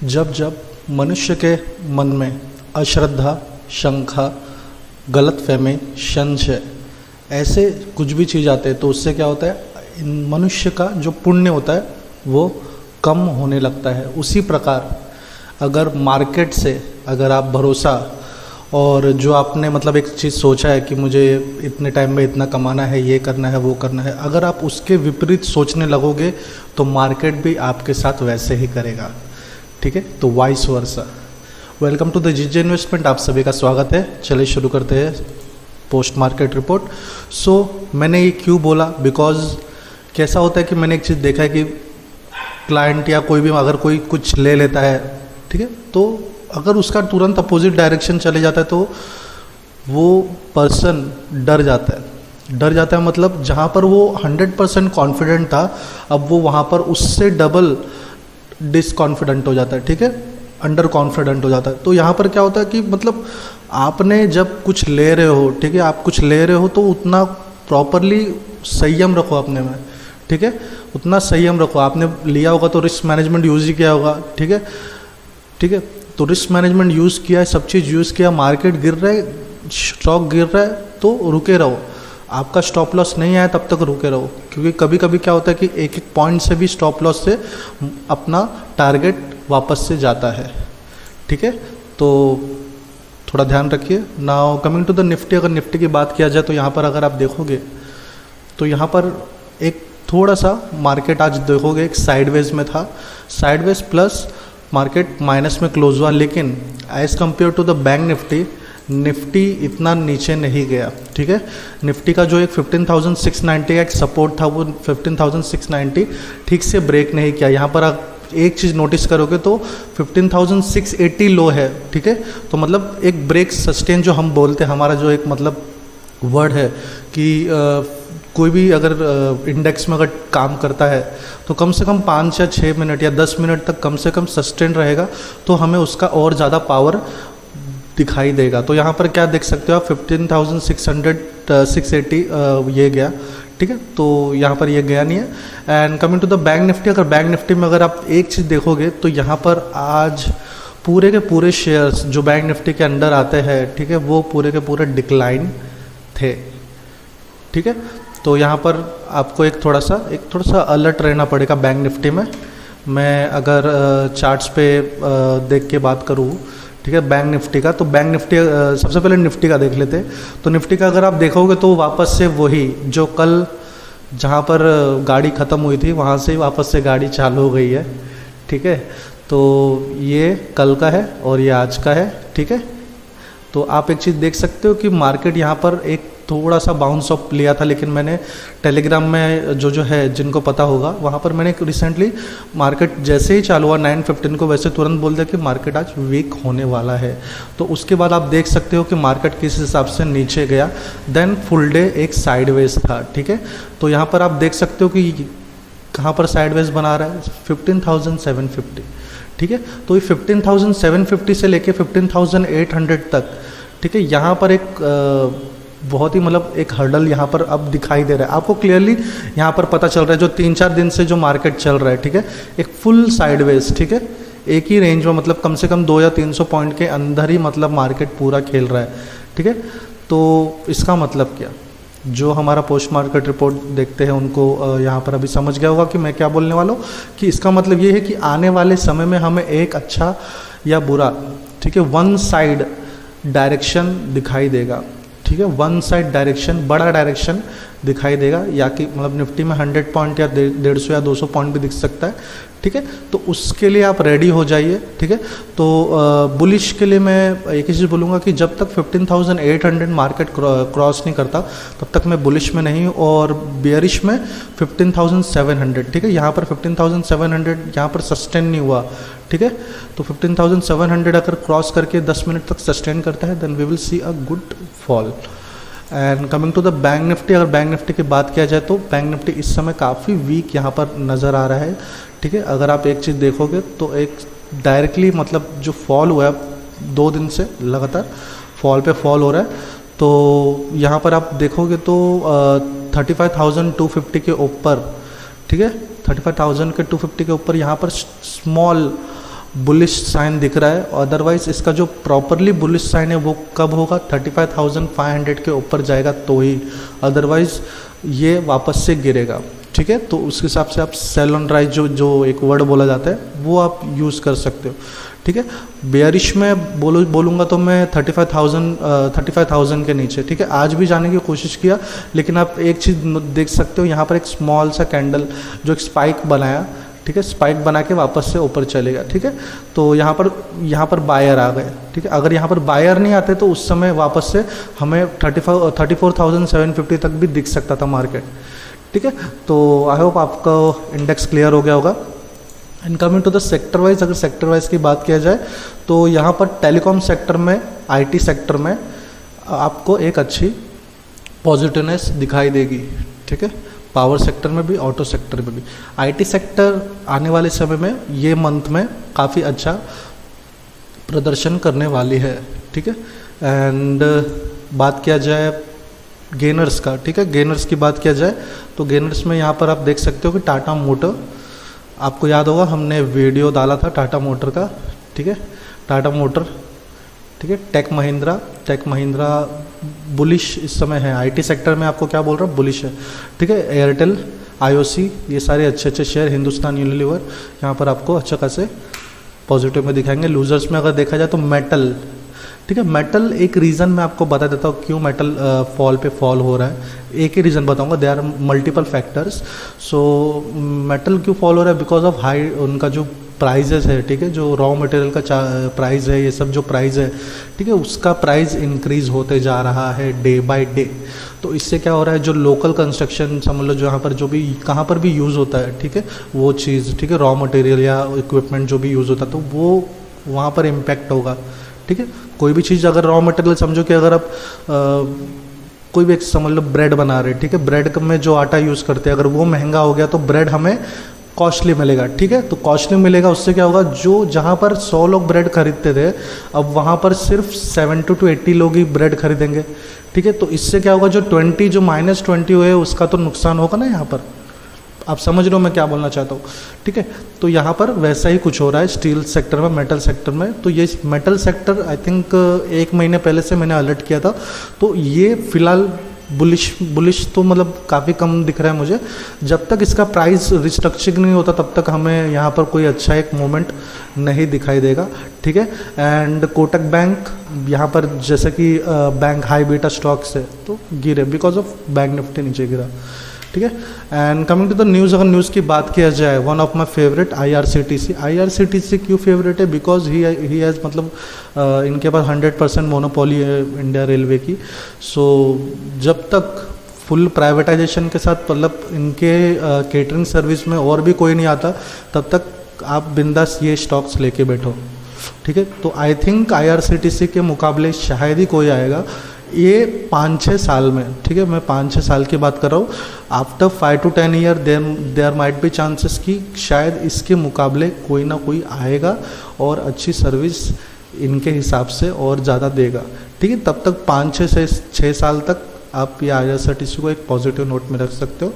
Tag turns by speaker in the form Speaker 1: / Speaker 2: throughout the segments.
Speaker 1: जब जब मनुष्य के मन में अश्रद्धा, शंका, गलतफहमी, संशय ऐसे कुछ भी चीज़ आते हैं तो उससे क्या होता है, मनुष्य का जो पुण्य होता है वो कम होने लगता है। उसी प्रकार अगर मार्केट से अगर आप भरोसा और जो आपने मतलब एक चीज़ सोचा है कि मुझे इतने टाइम में इतना कमाना है, ये करना है, वो करना है, अगर आप उसके विपरीत सोचने लगोगे तो मार्केट भी आपके साथ वैसे ही करेगा। ठीक है, तो vice versa. Welcome to the GJ investment, आप सभी का स्वागत है। चलिए शुरू करते हैं पोस्ट मार्केट रिपोर्ट। मैंने ये क्यों बोला, बिकॉज कैसा होता है कि मैंने एक चीज़ देखा है कि क्लाइंट या कोई भी अगर कोई कुछ ले लेता है, ठीक है, तो अगर उसका तुरंत अपोजिट डायरेक्शन चले जाता है तो वो पर्सन डर जाता है। मतलब जहाँ पर वो 100% कॉन्फिडेंट था, अब वो वहाँ पर उससे डबल डिसकॉन्फिडेंट हो जाता है। ठीक है, अंडर कॉन्फिडेंट हो जाता है। तो यहाँ पर क्या होता है कि मतलब आपने जब कुछ ले रहे हो, ठीक है, आप कुछ ले रहे हो तो उतना प्रॉपरली संयम रखो अपने में। ठीक है, उतना संयम रखो। आपने लिया होगा तो रिस्क मैनेजमेंट यूज़ ही किया होगा। ठीक है, तो रिस्क मैनेजमेंट यूज़ किया है, सब चीज़ यूज़ किया, मार्केट गिर रहा है, स्टॉक गिर रहा है तो रुके रहो। आपका स्टॉप लॉस नहीं आया तब तक रुके रहो, क्योंकि कभी कभी क्या होता है कि एक पॉइंट से भी स्टॉप लॉस से अपना टारगेट वापस से जाता है। ठीक है, तो थोड़ा ध्यान रखिए। Now coming to the Nifty, अगर निफ्टी की बात किया जाए तो यहाँ पर अगर आप देखोगे तो यहाँ पर एक थोड़ा सा मार्केट आज देखोगे एक साइडवेज में था, साइडवेज प्लस मार्केट माइनस में क्लोज हुआ, लेकिन as compare to the Bank Nifty इतना नीचे नहीं गया। ठीक है, निफ्टी का जो एक 15,690 का एक सपोर्ट था वो 15,690 ठीक से ब्रेक नहीं किया। यहाँ पर आप एक चीज़ नोटिस करोगे तो 15,680 लो है। ठीक है, तो मतलब एक ब्रेक सस्टेन जो हम बोलते हैं, हमारा जो एक मतलब वर्ड है कि कोई भी अगर इंडेक्स में अगर काम करता है तो कम से कम 5 या 6 मिनट या 10 मिनट तक कम से कम सस्टेन रहेगा, तो हमें उसका और ज़्यादा पावर दिखाई देगा। तो यहाँ पर क्या देख सकते हो आप, 15,680 ये गया। ठीक है, तो यहाँ पर ये गया नहीं है। And coming to the Bank Nifty, अगर बैंक निफ्टी में अगर आप एक चीज़ देखोगे तो यहाँ पर आज पूरे के पूरे शेयर्स जो बैंक निफ्टी के अंडर आते हैं, ठीक है, वो पूरे के पूरे डिक्लाइन थे। ठीक है, तो यहाँ पर आपको एक थोड़ा सा अलर्ट रहना पड़ेगा बैंक निफ्टी में। मैं अगर चार्ट्स पे देख के बात करूँ, ठीक है, बैंक निफ्टी का, तो बैंक निफ्टी सबसे पहले निफ्टी का देख लेते हैं। तो निफ्टी का अगर आप देखोगे तो वापस से वही जो कल जहाँ पर गाड़ी ख़त्म हुई थी वहाँ से वापस से गाड़ी चालू हो गई है। ठीक है, तो ये कल का है और ये आज का है। ठीक है, तो आप एक चीज़ देख सकते हो कि मार्केट यहाँ पर एक थोड़ा सा बाउंस अप लिया था, लेकिन मैंने टेलीग्राम में जो है जिनको पता होगा वहाँ पर मैंने रिसेंटली मार्केट जैसे ही चालू हुआ 9:15 को वैसे तुरंत बोल दिया कि मार्केट आज वीक होने वाला है। तो उसके बाद आप देख सकते हो कि मार्केट किस हिसाब से नीचे गया, देन फुल डे एक साइडवेज था। ठीक है, तो यहाँ पर आप देख सकते हो कि कहाँ पर साइडवेज बना रहा है, 15,750। ठीक है, तो ये 15,750 से लेके 15,800 तक, ठीक है, यहाँ पर एक बहुत ही मतलब एक हर्डल यहाँ पर अब दिखाई दे रहा है आपको क्लियरली। यहाँ पर पता चल रहा है जो 3-4 दिन से जो मार्केट चल रहा है, ठीक है, एक फुल साइडवेज, ठीक है, एक ही रेंज में, मतलब कम से कम 200 या 300 पॉइंट के अंदर ही मतलब मार्केट पूरा खेल रहा है। ठीक है, तो इसका मतलब क्या, जो हमारा पोस्ट मार्केट रिपोर्ट देखते हैं उनको यहाँ पर अभी समझ गया होगा कि मैं क्या बोलने वाला हूँ, कि इसका मतलब ये है कि आने वाले समय में हमें एक अच्छा या बुरा, ठीक है, वन साइड डायरेक्शन दिखाई देगा। ठीक है, वन साइड डायरेक्शन, बड़ा डायरेक्शन दिखाई देगा, या कि मतलब निफ्टी में 100 पॉइंट या 150 या 200 पॉइंट भी दिख सकता है। ठीक है, तो उसके लिए आप रेडी हो जाइए। ठीक है, तो बुलिश के लिए मैं एक ही चीज़ बोलूँगा कि जब तक 15,800 मार्केट क्रॉस नहीं करता तब तक मैं बुलिश में नहीं हूँ, और बेयरिश में 15,700। ठीक है, यहाँ पर 15,700 यहाँ पर सस्टेन नहीं हुआ। ठीक है, तो 15,700 अगर क्रॉस करके 10 मिनट तक सस्टेन करता है, then we will see a good fall. And coming to the Bank Nifty, अगर बैंक निफ्टी की बात किया जाए तो बैंक निफ्टी इस समय काफ़ी वीक यहाँ पर नज़र आ रहा है। ठीक है, अगर आप एक चीज़ देखोगे तो एक डायरेक्टली मतलब जो फॉल हुआ है 2 दिन से लगातार फॉल पे फॉल हो रहा है, तो यहाँ पर आप देखोगे तो 35,250 के ऊपर, ठीक है, 35,000 के 250 के ऊपर यहाँ पर स्मॉल बुलिश साइन दिख रहा है। अदरवाइज़ इसका जो प्रॉपरली बुलिश साइन है वो कब होगा, 35,500 के ऊपर जाएगा तो ही, अदरवाइज़ ये वापस से गिरेगा। ठीक है, तो उस हिसाब से आप सेल ऑन राइज जो एक वर्ड बोला जाता है वो आप यूज़ कर सकते हो। ठीक है, बेयरिश में बोलूँगा तो मैं 35,000 के नीचे। ठीक है, आज भी जाने की कोशिश किया, लेकिन आप एक चीज़ देख सकते हो, यहाँ पर एक स्मॉल सा कैंडल जो एक स्पाइक बनाया, ठीक है, स्पाइक बना के वापस से ऊपर चलेगा। ठीक है, तो यहाँ पर बायर आ गए। ठीक है, अगर यहाँ पर बायर नहीं आते तो उस समय वापस से हमें 34,750 तक भी दिख सकता था मार्केट। ठीक है, तो आई होप आपका इंडेक्स क्लियर हो गया होगा। And coming to the sector wise, अगर सेक्टर वाइज की बात किया जाए तो यहाँ पर टेलीकॉम सेक्टर में, आईटी सेक्टर में आपको एक अच्छी पॉजिटिवनेस दिखाई देगी। ठीक है, पावर सेक्टर में भी, ऑटो सेक्टर में भी। आईटी सेक्टर आने वाले समय में, ये मंथ में काफ़ी अच्छा प्रदर्शन करने वाली है। ठीक है, एंड बात किया जाए गेनर्स का। ठीक है, गेनर्स की बात किया जाए तो गेनर्स में यहाँ पर आप देख सकते हो कि टाटा मोटर, आपको याद होगा हमने वीडियो डाला था टाटा मोटर का। ठीक है, टाटा मोटर, ठीक है, टेक महिंद्रा बुलिश इस समय है। आईटी सेक्टर में आपको क्या बोल रहा हूँ, बुलिश है। ठीक है, एयरटेल, आईओसी, ये सारे अच्छे शेयर, हिंदुस्तान यूनिलीवर, यहाँ पर आपको अच्छे खासे पॉजिटिव में दिखाएंगे। लूजर्स में अगर देखा जाए तो मेटल। ठीक है, मेटल एक रीज़न मैं आपको बता देता हूँ क्यों मेटल फॉल हो रहा है। एक ही रीज़न बताऊँगा, they are multiple factors. So metal क्यों फॉल हो रहा है, बिकॉज ऑफ हाई उनका जो प्राइजेस है। ठीक है, जो रॉ मटेरियल का प्राइस है, ये सब जो प्राइस है, ठीक है, उसका प्राइस इंक्रीज़ होते जा रहा है डे बाय डे। तो इससे क्या हो रहा है, जो लोकल कंस्ट्रक्शन समझ लो, जो यहाँ पर जो भी कहाँ पर भी यूज़ होता है, ठीक है, वो चीज़, ठीक है, रॉ मटेरियल या इक्विपमेंट जो भी यूज़ होता है, तो वो वहाँ पर इम्पैक्ट होगा। ठीक है, कोई भी चीज़ अगर रॉ मटेरियल समझो कि अगर आप कोई भी एक समझ लो ब्रेड बना रहे, ठीक है, ब्रेड में जो आटा यूज़ करते हैं अगर वो महंगा हो गया तो ब्रेड हमें कॉस्टली मिलेगा। ठीक है, तो कॉस्टली मिलेगा, उससे क्या होगा, जो जहाँ पर 100 लोग ब्रेड खरीदते थे अब वहाँ पर सिर्फ 70 to 80 लोग ही ब्रेड खरीदेंगे। ठीक है, तो इससे क्या होगा, जो -20 हुए उसका तो नुकसान होगा ना। यहाँ पर आप समझ रहे हो मैं क्या बोलना चाहता हूँ। ठीक है, तो यहाँ पर वैसा ही कुछ हो रहा है स्टील सेक्टर में, मेटल सेक्टर में। तो ये मेटल सेक्टर आई थिंक 1 महीने पहले से मैंने अलर्ट किया था, तो ये फिलहाल बुलिश तो मतलब काफ़ी कम दिख रहा है मुझे। जब तक इसका प्राइस रिस्ट्रक्चरिंग नहीं होता तब तक हमें यहाँ पर कोई अच्छा एक मोमेंट नहीं दिखाई देगा। ठीक है, एंड कोटक बैंक यहाँ पर जैसे कि बैंक हाई बीटा स्टॉक्स है तो गिरे बिकॉज ऑफ बैंक निफ्टी नीचे गिरा। ठीक है, and coming to the news, अगर न्यूज़ की बात किया जाए, one of my favourite IRCTC क्यों फेवरेट है, बिकॉज ही हैज़ मतलब इनके पास 100% मोनोपोली है इंडिया रेलवे की। सो जब तक फुल प्राइवेटाइजेशन के साथ मतलब इनके केटरिंग सर्विस में और भी कोई नहीं आता तब तक आप बिंदास ये स्टॉक्स लेके बैठो। ठीक है, तो आई थिंक IRCTC के मुकाबले शायद ही कोई आएगा ये 5-6 साल में। ठीक है, मैं 5-6 साल की बात कर रहा हूँ। After 5 to 10 year there might be chances कि शायद इसके मुकाबले कोई ना कोई आएगा और अच्छी सर्विस इनके हिसाब से और ज़्यादा देगा। ठीक है, तब तक 5-6 से 6 साल तक आप ये IRCTC को एक पॉजिटिव नोट में रख सकते हो।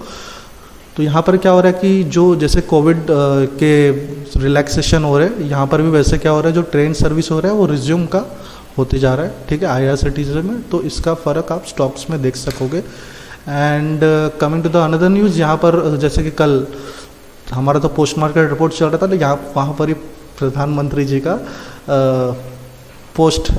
Speaker 1: तो यहाँ पर क्या हो रहा है कि जो जैसे कोविड के रिलैक्सेशन हो रहे हैं, यहाँ पर भी वैसे क्या हो रहा है, जो ट्रेन सर्विस हो रहा है वो रिज्यूम का होते जा रहा है। ठीक है, IRCTC में, तो इसका फ़र्क आप स्टॉक्स में देख सकोगे। And coming to the another news, यहाँ पर जैसे कि कल हमारा तो पोस्ट मार्केट रिपोर्ट चल रहा था, तो यहाँ वहाँ पर ही प्रधानमंत्री जी का पोस्ट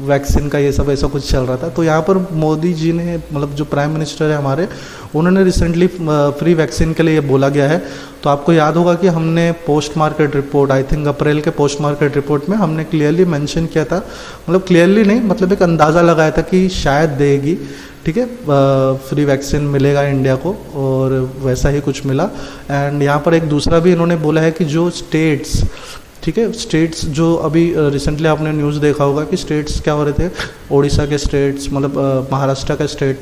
Speaker 1: वैक्सीन का ये सब ऐसा कुछ चल रहा था। तो यहाँ पर मोदी जी ने मतलब जो प्राइम मिनिस्टर है हमारे, उन्होंने रिसेंटली फ्री वैक्सीन के लिए ये बोला गया है। तो आपको याद होगा कि हमने post market report, I think April के पोस्ट मार्केट रिपोर्ट में हमने क्लियरली मेंशन किया था, मतलब क्लियरली नहीं, मतलब एक अंदाज़ा लगाया था कि शायद देगी। ठीक है, फ्री वैक्सीन मिलेगा इंडिया को, और वैसा ही कुछ मिला। एंड यहाँ पर एक दूसरा भी इन्होंने बोला है कि जो स्टेट्स, ठीक है, स्टेट्स जो अभी रिसेंटली आपने न्यूज़ देखा होगा कि स्टेट्स क्या हो रहे थे, उड़ीसा के स्टेट्स, मतलब महाराष्ट्र का स्टेट,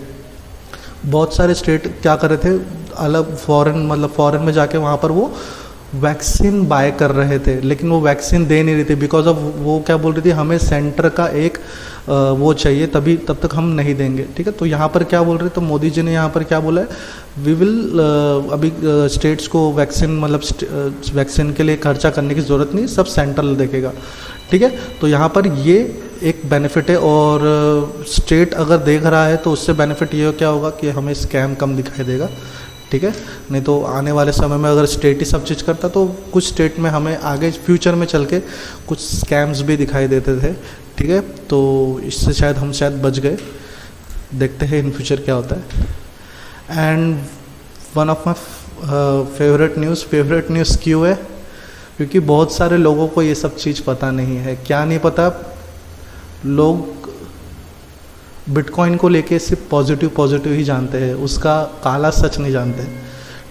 Speaker 1: बहुत सारे स्टेट क्या कर रहे थे, अलग फॉरेन में जाके वहाँ पर वो वैक्सीन बाय कर रहे थे, लेकिन वो वैक्सीन दे नहीं रही थी बिकॉज ऑफ वो क्या बोल रही थी, हमें सेंटर का एक वो चाहिए, तभी तब तक हम नहीं देंगे। ठीक है, तो यहाँ पर क्या बोल रहे, तो मोदी जी ने यहाँ पर क्या बोला है, वी विल अभी स्टेट्स को वैक्सीन मतलब वैक्सीन के लिए खर्चा करने की ज़रूरत नहीं, सब सेंट्रल देखेगा। ठीक है, तो यहाँ पर ये एक बेनिफिट है, और स्टेट अगर देख रहा है तो उससे बेनिफिट ये क्या होगा कि हमें स्कैम कम दिखाई देगा। ठीक है, नहीं तो आने वाले समय में अगर स्टेट ही सब चीज़ करता तो कुछ स्टेट में हमें आगे फ्यूचर में चल के कुछ स्कैम्स भी दिखाई देते थे। ठीक है, तो इससे शायद हम बच गए, देखते हैं इन फ्यूचर क्या होता है। And one of my favourite news क्यों है, क्योंकि बहुत सारे लोगों को ये सब चीज़ पता नहीं है। क्या नहीं पता, लोग बिटकॉइन को लेके सिर्फ पॉजिटिव ही जानते हैं, उसका काला सच नहीं जानते।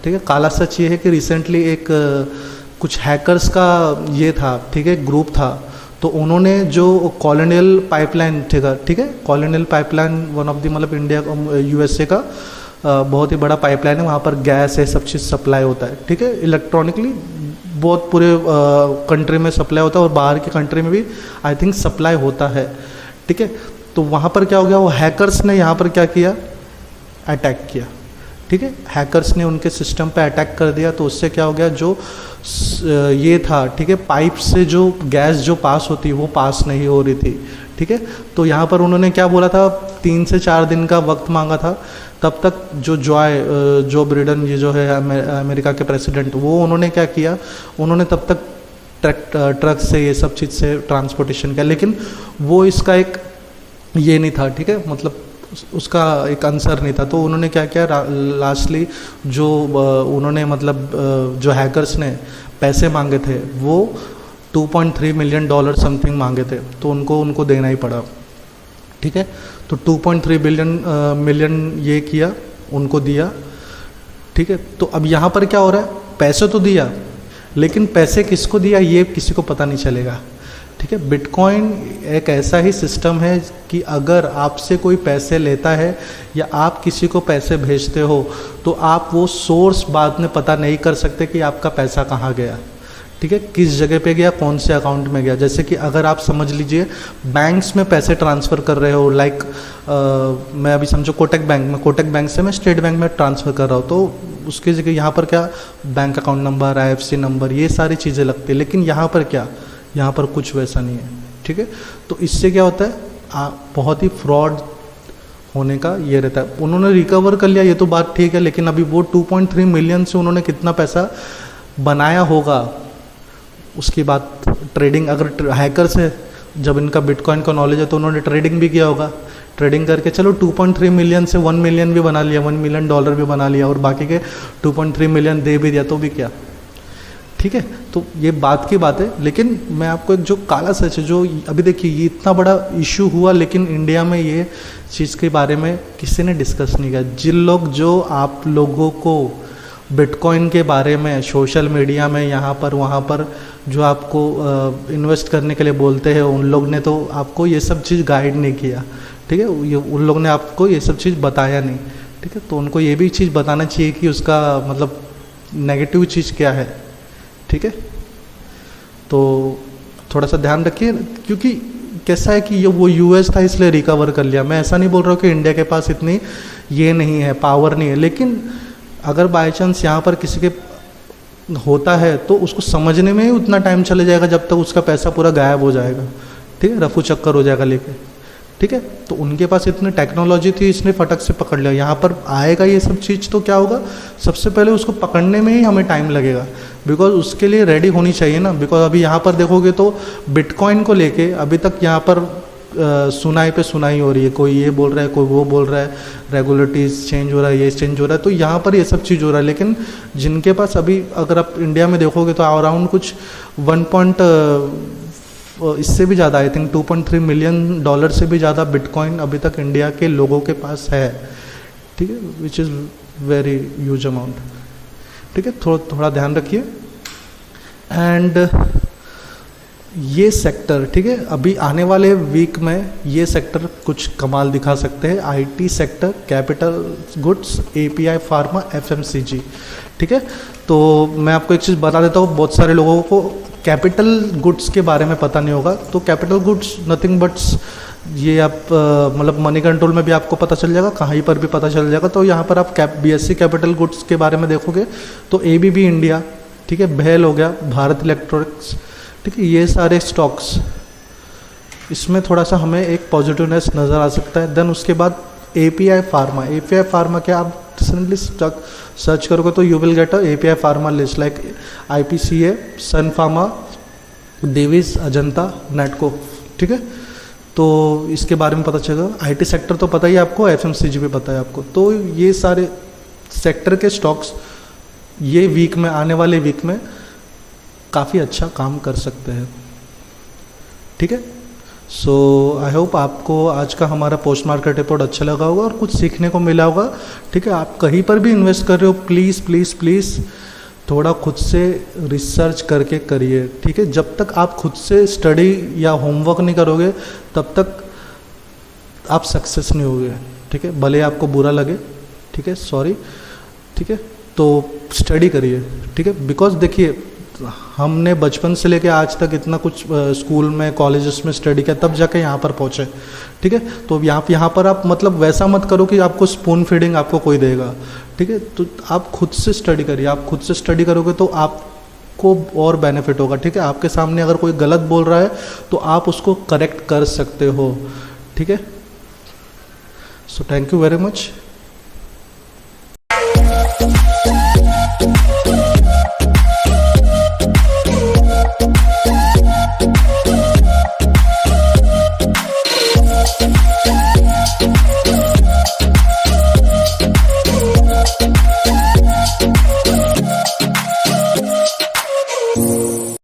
Speaker 1: ठीक है, काला सच ये है कि रिसेंटली एक कुछ हैकर्स का ये था, ठीक है, ग्रुप था, तो उन्होंने जो कॉलोनियल पाइपलाइन, ठीक है, colonial pipeline one of the मतलब इंडिया यूएसए का बहुत ही बड़ा पाइपलाइन है, वहाँ पर गैस है, सब चीज़ सप्लाई होता है। ठीक है, इलेक्ट्रॉनिकली बहुत पूरे कंट्री में सप्लाई होता है, और बाहर की कंट्री में भी आई थिंक सप्लाई होता है। ठीक है, तो वहाँ पर क्या हो गया, वो हैकर्स ने यहाँ पर क्या किया, अटैक किया। ठीक है, हैकर्स ने उनके सिस्टम पे अटैक कर दिया, तो उससे क्या हो गया, जो ये था, ठीक है, पाइप से जो गैस जो पास होती वो पास नहीं हो रही थी। ठीक है, तो यहाँ पर उन्होंने क्या बोला था, 3 से 4 दिन का वक्त मांगा था, तब तक जो बिडेन ये जो है अमेरिका के प्रेसिडेंट, वो उन्होंने क्या किया, उन्होंने तब तक ट्रक से ये सब चीज़ से ट्रांसपोर्टेशन किया, लेकिन वो इसका एक ये नहीं था। ठीक है, मतलब उसका एक आंसर नहीं था, तो उन्होंने क्या किया, लास्टली जो उन्होंने मतलब जो हैकर्स ने पैसे मांगे थे वो $2.3 मिलियन समथिंग मांगे थे, तो उनको देना ही पड़ा। ठीक है, तो 2.3 मिलियन ये किया, उनको दिया। ठीक है, तो अब यहाँ पर क्या हो रहा है, पैसे तो दिया, लेकिन पैसे किसको दिया ये किसी को पता नहीं चलेगा। ठीक है, बिटकॉइन एक ऐसा ही सिस्टम है कि अगर आपसे कोई पैसे लेता है या आप किसी को पैसे भेजते हो, तो आप वो सोर्स बाद में पता नहीं कर सकते कि आपका पैसा कहाँ गया। ठीक है, किस जगह पे गया, कौन से अकाउंट में गया। जैसे कि अगर आप समझ लीजिए बैंक्स में पैसे ट्रांसफ़र कर रहे हो, लाइक मैं अभी समझो कोटक बैंक से मैं स्टेट बैंक में ट्रांसफ़र कर रहा हूँ, तो उसकी जगह यहाँ पर क्या, bank account number, IFSC number, ये सारी चीज़ें लगती है, लेकिन यहाँ पर क्या, यहाँ पर कुछ वैसा नहीं है। ठीक है, तो इससे क्या होता है, बहुत ही फ्रॉड होने का ये रहता है। उन्होंने रिकवर कर लिया, ये तो बात ठीक है, लेकिन अभी वो 2.3 मिलियन से उन्होंने कितना पैसा बनाया होगा, उसकी बात, ट्रेडिंग, अगर हैकर्स है, जब इनका बिटकॉइन का नॉलेज है तो उन्होंने ट्रेडिंग भी किया होगा, ट्रेडिंग करके चलो 2.3 मिलियन से 1 मिलियन भी बना लिया, $1 मिलियन भी बना लिया, और बाकी के 2.3 मिलियन दे भी दिया, तो भी क्या। ठीक है, तो ये बात की बात है, लेकिन मैं आपको एक जो काला सच है, जो अभी देखिए ये इतना बड़ा इशू हुआ, लेकिन इंडिया में ये चीज़ के बारे में किसी ने डिस्कस नहीं किया। जिन लोग जो आप लोगों को बिटकॉइन के बारे में सोशल मीडिया में यहाँ पर वहाँ पर जो आपको इन्वेस्ट करने के लिए बोलते हैं, उन लोग ने तो आपको ये सब चीज़ गाइड नहीं किया। ठीक है, ये उन लोग ने आपको ये सब चीज़ बताया नहीं। ठीक है, तो उनको ये भी चीज़ बताना चाहिए कि उसका मतलब नेगेटिव चीज़ क्या है। ठीक है, तो थोड़ा सा ध्यान रखिए, क्योंकि कैसा है कि ये वो यूएस था इसलिए रिकवर कर लिया। मैं ऐसा नहीं बोल रहा हूँ कि इंडिया के पास इतनी ये नहीं है, पावर नहीं है, लेकिन अगर बाई चांस यहाँ पर किसी के होता है तो उसको समझने में ही उतना टाइम चले जाएगा जब तक उसका पैसा पूरा गायब हो जाएगा। ठीक है, रफू चक्कर हो जाएगा लेके। ठीक है, तो उनके पास इतनी टेक्नोलॉजी थी, इसने फटक से पकड़ लिया। यहाँ पर आएगा ये सब चीज़ तो क्या होगा, सबसे पहले उसको पकड़ने में ही हमें टाइम लगेगा, बिकॉज उसके लिए रेडी होनी चाहिए ना। बिकॉज अभी यहाँ पर देखोगे तो बिटकॉइन को लेके अभी तक यहाँ पर सुनाई पे सुनाई हो रही है, कोई ये बोल रहा है, कोई वो बोल रहा है, रेगुलेटरीज चेंज हो रहा है, ये चेंज हो रहा है, तो यहाँ पर ये सब चीज़ हो रहा है। लेकिन जिनके पास अभी अगर आप इंडिया में देखोगे तो अराउंड कुछ 1 इससे भी ज़्यादा, आई थिंक $2.3 मिलियन से भी ज़्यादा बिटकॉइन अभी तक इंडिया के लोगों के पास है। ठीक है, which is very huge amount. ठीक है, थोड़ा ध्यान रखिए। एंड ये सेक्टर, ठीक है, अभी आने वाले वीक में ये सेक्टर कुछ कमाल दिखा सकते हैं। IT sector, capital goods, API pharma, FMCG, ठीक है। तो मैं आपको एक चीज़ बता देता हूँ, बहुत सारे लोगों को कैपिटल गुड्स के बारे में पता नहीं होगा। तो कैपिटल गुड्स नथिंग बट्स, ये आप मतलब मनी कंट्रोल में भी आपको पता चल जाएगा, कहीं पर भी पता चल जाएगा। तो यहाँ पर आप बीएससी कैपिटल गुड्स के बारे में देखोगे तो एबीबी इंडिया, ठीक है, भेल हो गया, भारत इलेक्ट्रॉनिक्स, ठीक है, ये सारे स्टॉक्स, इसमें थोड़ा सा हमें एक पॉजिटिवनेस नज़र आ सकता है। देन उसके बाद एपीआई फार्मा, एपीआई फार्मा क्या आप रिसेंटली स्टॉक सर्च करोगे तो you will get a API pharma list like IPCA, Sun Pharma, Divi's, Ajanta, Natco, ठीक है। तो इसके बारे में पता चलेगा। आईटी सेक्टर तो पता ही है आपको, एफएमसीजी भी पता है आपको। तो ये सारे सेक्टर के स्टॉक्स ये वीक में, आने वाले वीक में काफ़ी अच्छा काम कर सकते हैं, ठीक है। सो आई होप आपको आज का हमारा पोस्ट मार्केट रिपोर्ट अच्छा लगा होगा और कुछ सीखने को मिला होगा, ठीक है। आप कहीं पर भी इन्वेस्ट कर रहे हो, प्लीज़ प्लीज़ प्लीज़ थोड़ा खुद से रिसर्च करके करिए, ठीक है। जब तक आप खुद से स्टडी या होमवर्क नहीं करोगे तब तक आप सक्सेस नहीं होगे, ठीक है, भले आपको बुरा लगे, ठीक है, सॉरी, ठीक है। तो स्टडी करिए, ठीक है, बिकॉज देखिए हमने बचपन से लेके आज तक इतना कुछ स्कूल में, कॉलेजेस में स्टडी किया, तब जाके यहाँ पर पहुँचे, ठीक है। तो यहाँ पर आप मतलब वैसा मत करो कि आपको स्पून फीडिंग आपको कोई देगा, ठीक है। तो आप खुद से स्टडी करिए, आप खुद से स्टडी करोगे तो आपको और बेनिफिट होगा, ठीक है। आपके सामने अगर कोई गलत बोल रहा है तो आप उसको करेक्ट कर सकते हो, ठीक है। So thank you very much.